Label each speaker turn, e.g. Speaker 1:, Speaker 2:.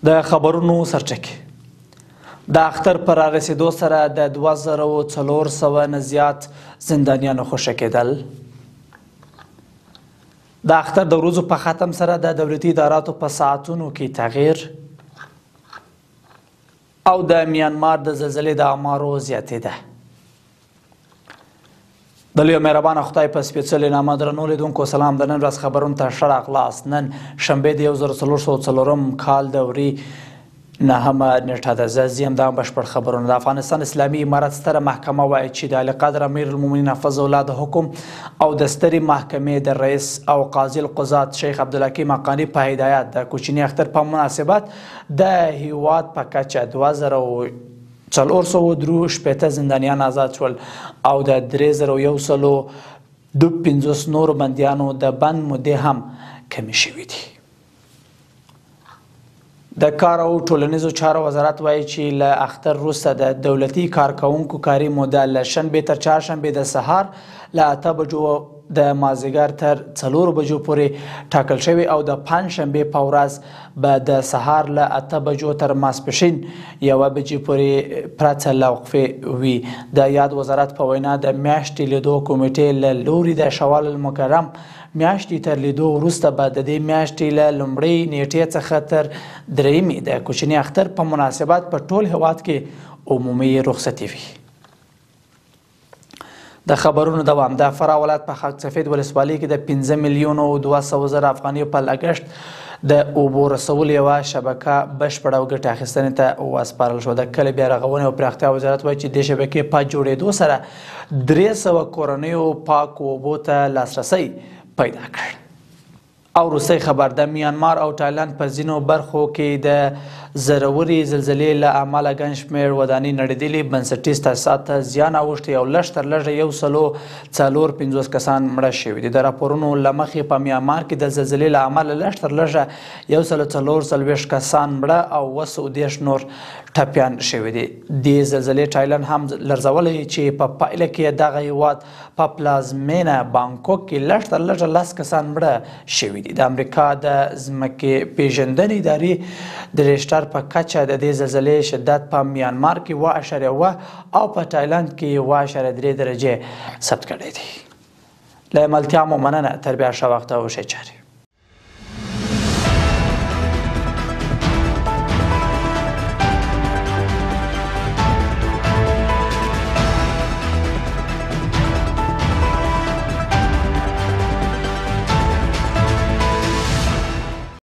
Speaker 1: د خبرونو سرچکې د اختر پر رارسېدو سره د 2400 نه زیات زندانیانو خوشي کېدل. د اختر د ورځو په ختم سره د دولتي اداراتو په ساعتونو کې تغییر او د میانمار د زلزلې د اعمارو زیاتېده. د لوی مهربانه خدای په سپېڅلي نامه درنو لیدونکو سلام. د نن ورځ خبرونو ته ښه راغلاست. نن شنبې د 1404 کال د وري 9مه نیټه ده. زه یم دا بشپړ خبرونه. د افغانستان اسلامي امارت ستره محکمه وایي چې د اعلی قدر امیر المؤمنین حفظه الله د حکم او د سترې محکمې د رئیس او قاضي القضات شیخ عبدالحکیم حقاني په هدایت د کوچني اختر په مناسبت د هیواد په کچه 2463 زندانیان آزاد شول او د 3150 نورو بندیانو د بند مودې هم کمې شوې دي. د کار او ټولنیزو چارو وزارت وایي چې له اختر وروسته د دولتي کارکوونکو کاري موده له شنبې تر چهارشنبې د سهار له 8 بجو د مازدیګر تر 4 بجو پورې ټاکل شوی او د پنجشنبې په ورځ به د سهار له 8 بجو تر ماسپښین 1 بجې پورې پرته له وقفې وي. د یاد وزارت په وینا د میاشتې لیدو کمیټې له لوري د شوال المکرم میاشتې تر لیدو وروسته به د دې میاشتې له لومړۍ نیټې څخه تر درېیمې د کوچني اختر په مناسبت په ټول هیواد کې عمومي رخصتي وي. د خبرونو دوام. د فراه ولایت په خاک سفید ولسوالۍ کې د 5,200,000 افغانیو په لګښت د اوبو رسولو یوه شبکه بشپړه او ګټه اخیستنې ته وسپارل شوه. د کلي بیا رغونې او پراختیا وزارت وایي چې دې شبکې په جوړېدو سره 300 کورنیو پاکو اوبو ته لاسرسی پیدا کړ. او وروستی خبر. د میانمار او تایلند په ځینو برخو کې د زورورې زلزلې له امله ګڼ شمېر ودانۍ نړېدلي، بنسټیز تاسیسات ته زیان اوښتی او لږ تر لږه 150 کسان مړه شوي دي. د راپورونو له مخې په میانمار کې د زلزلې له امله لږ تر لږه 144 کسان مړه او 230 نور ټپیان شوي دي. دې زلزلې تایلند هم لرزولی چې په پایله کې دغه هیواد په پلازمینه بانکوک کې لږ تر لږه 10 کسان مړه شوي دي. د امریکا د ځمکې پیژندنې ادارې د ریشټر په کچه د دې زلزلې شدت په میانمار کې 1.1 او په تایلند کې 1.3 درجې ثبت کړی دی. له ملتیا مو مننه. تر بیا ښه وخت او ښې چارې.